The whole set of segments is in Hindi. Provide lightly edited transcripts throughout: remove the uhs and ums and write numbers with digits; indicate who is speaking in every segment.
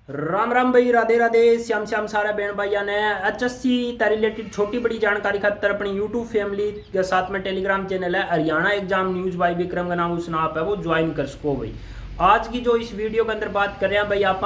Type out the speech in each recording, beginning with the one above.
Speaker 1: राम राम भाई, राधे राधे, श्याम श्याम सारा बहन भाइया ने HSC रिलेटेड छोटी बड़ी जानकारी खातर अपनी यूट्यूब फैमिली के साथ में टेलीग्राम चैनल है हरियाणा एग्जाम न्यूज भाई विक्रम का नाम उस नाम है वो ज्वाइन कर सको भाई। आज की जो इस वीडियो के अंदर बात कर रहे हैं भाई आप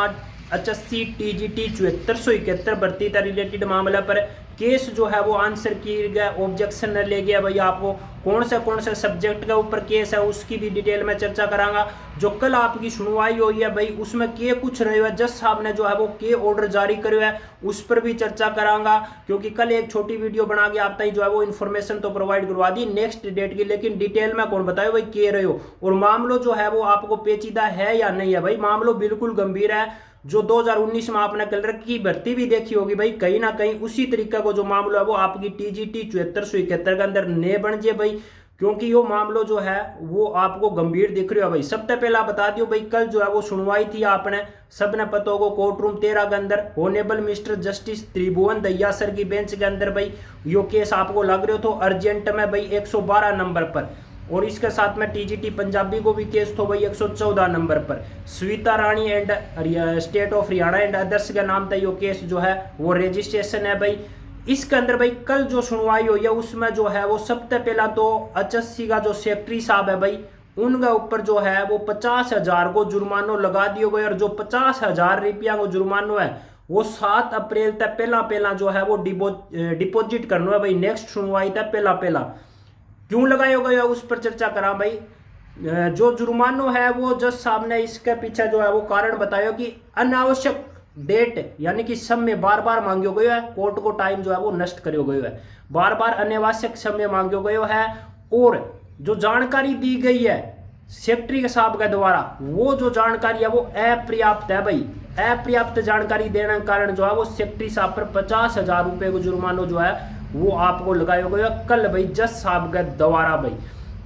Speaker 1: HSC TGT 7471 भर्ती का रिलेटेड मामला पर केस जो है वो आंसर किए गया, ऑब्जेक्शन ले गया भाई। आपको कौन से सब्जेक्ट के ऊपर केस है उसकी भी डिटेल में चर्चा करांगा। जो कल आपकी सुनवाई हुई है भाई उसमें के कुछ रहे हुए जज साहब ने जो है वो के ऑर्डर जारी करे है उस पर भी चर्चा करांगा, क्योंकि कल एक छोटी वीडियो बना के आप तक जो है वो इन्फॉर्मेशन तो प्रोवाइड करवा दी नेक्स्ट डेट की, लेकिन डिटेल में कौन बताए भाई के रहे हो और मामलो जो है वो आपको पेचीदा है या नहीं है भाई। मामलो बिल्कुल गंभीर है। जो 2019 में आपने कलर की भर्ती भी देखी होगी भाई, कहीं ना कहीं उसी तरीका को जो मामला है वो आपकी TGT 7471 के अंदर ने बन जाए भाई, क्योंकि वो मामलो जो है वो आपको गंभीर दिख रहा है भाई। सबसे पहला बता दियो भाई, कल जो है वो सुनवाई थी, आपने सबने पता होगा कोर्ट रूम 13 के अंदर ऑनेबल मिस्टर जस्टिस त्रिभुवन दहिया सर की बेंच के अंदर भाई यो केस आपको लग रहे हो तो अर्जेंट में भाई 112 नंबर पर, और इसके साथ में TGT पंजाबी को भी केस तो भाई 114 नंबर पर। Sweeta Rani and state of Haryana and others के नाम तक यो केस जो है वो रजिस्ट्रेशन है भाई। इसके अंदर भाई कल जो सुनवाई हुई है उसमें जो है वो सबसे पहला तो HSC का जो सेक्रेटरी साहब है भाई उनके ऊपर जो है वो 50,000 को जुर्मानो लगा दियो गए, और जो 50,000 रुपया को जुर्मानो है वो 7 अप्रैल तक पहला जो है वो डिपोजिट करना है भाई। नेक्स्ट सुनवाई तक पहला क्यों लगाया गया उस पर चर्चा करा भाई। जो जुर्मानो है वो जज साहब ने इसके पीछे जो है वो कारण बताया कि अनावश्यक डेट यानी कि समय बार बार मांगो गयो है, कोर्ट को टाइम जो है वो नष्ट करो गयो है, बार बार अनावश्यक समय मांगो गयो है, और जो जानकारी दी गई है सेक्रेटरी के साहब के द्वारा वो जो जानकारी है वो अपर्याप्त है भाई। अपर्याप्त जानकारी देने के कारण जो है वो सेक्रेटरी साहब पर 50,000 रुपये को जुर्मानो जो है वो आपको लगाया गया कल भाई जज साहब के द्वारा भाई।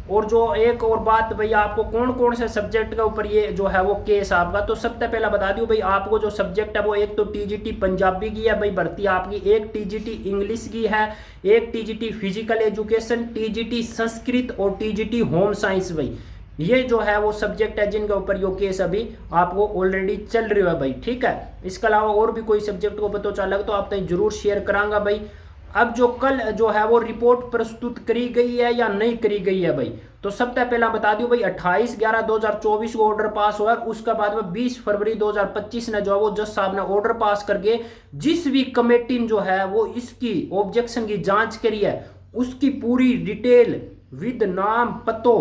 Speaker 1: और जो एक और बात भाई, आपको कौन से सब्जेक्ट के ऊपर ये जो है वो केस आपका, तो सबसे पहला बता दूं भाई आपको जो सब्जेक्ट है वो एक तो TGT पंजाबी की है भाई भर्ती आपकी, एक TGT इंग्लिश की है, एक TGT physical education, TGT Sanskrit और TGT होम साइंस भाई। ये जो है वो सब्जेक्ट है जिनके ऊपर यो केस अभी आपको ऑलरेडी चल रही है भाई, ठीक है। इसके अलावा और भी कोई सब्जेक्ट को पता चला तो आप तक जरूर शेयर करांगा भाई। अब जो कल जो है वो रिपोर्ट प्रस्तुत करी गई है या नहीं करी गई है भाई, तो सबसे पहला बता दूं भाई 28/11/2024 को ऑर्डर पास हुआ, उसके बाद में 20 फरवरी 2025 ने जो है वो जज साहब ने ऑर्डर पास करके जिस भी कमेटी ने जो है वो इसकी ऑब्जेक्शन की जांच करी है उसकी पूरी डिटेल विद नाम पतो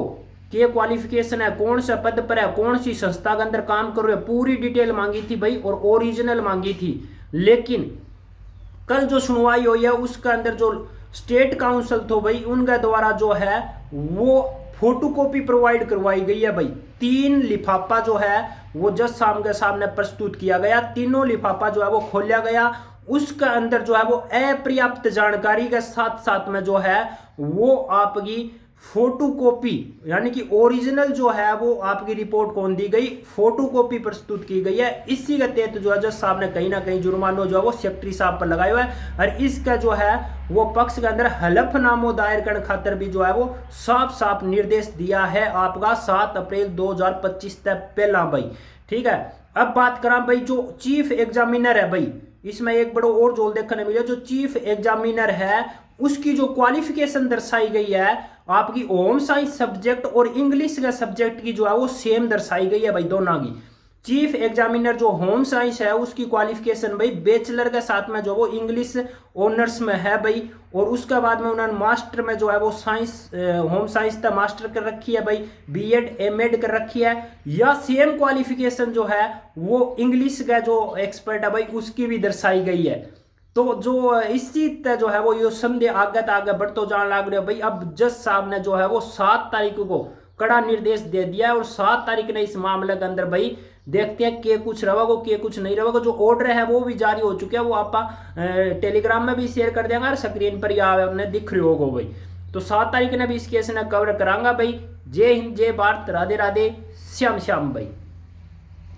Speaker 1: के क्वालिफिकेशन है, कौन सा पद पर है, कौन सी संस्था के अंदर काम कर रहे हैं, पूरी डिटेल मांगी थी भाई और ओरिजिनल मांगी थी। लेकिन कल जो सुनवाई हुई है उसके अंदर जो स्टेट काउंसिल थो भाई उनके द्वारा जो है वो फोटोकॉपी प्रोवाइड करवाई गई है भाई। 3 लिफाफा जो है वो जज साहब के सामने प्रस्तुत किया गया, तीनों लिफाफा जो है वो खोला गया, उसके अंदर जो है वो अपर्याप्त जानकारी के साथ साथ में जो है वो आपकी फोटोकॉपी यानी कि ओरिजिनल जो है वो आपकी रिपोर्ट कौन दी गई, फोटोकॉपी प्रस्तुत की गई है। इसी के तहत जो है जज साहब ने कहीं ना कहीं जुर्मानो जो है वो सेक्रेटरी साहब पर लगाया हुआ है, और इसका जो है वो पक्ष के अंदर हलफनामो दायर करने खातिर भी जो है वो साफ साफ निर्देश दिया है आपका 7 अप्रैल 2025 तक पहला भाई, ठीक है। अब बात करा भाई जो चीफ एग्जामिनर है भाई, इसमें एक बड़ा और जोल देखने मिले, जो चीफ एग्जामिनर है उसकी जो क्वालिफिकेशन दर्शाई गई है आपकी होम साइंस सब्जेक्ट और इंग्लिश का सब्जेक्ट की जो है वो सेम दर्शाई गई है भाई दोनों की। चीफ एग्जामिनर जो होम साइंस है उसकी क्वालिफिकेशन भाई बैचलर के साथ में जो वो इंग्लिश ऑनर्स में है भाई, और उसके बाद में उन्होंने मास्टर में जो है वो साइंस होम साइंस का मास्टर कर रखी है भाई, B.Ed M.Ed कर रखी है, या सेम क्वालिफिकेशन जो है वो इंग्लिश का जो एक्सपर्ट है भाई उसकी भी दर्शाई गई है। तो जो इसी तरह जो है वो ये संदेह आगे बढ़ते जाने लग रहे भाई। अब जज साहब ने जो है वो 7 तारीख को कड़ा निर्देश दे दिया है, और 7 तारीख ने इस मामले के अंदर भाई देखते हैं के कुछ रहेगा के कुछ नहीं रहेगा। जो ऑर्डर है वो भी जारी हो चुके हैं, वो आप टेलीग्राम में भी शेयर कर देंगे और स्क्रीन पर आपने दिख रही होगा भाई। तो 7 तारीख ने भी इस केस ने कवर करांगा भाई। जय हिंद, जय भारत, राधे राधे, श्याम श्याम भाई।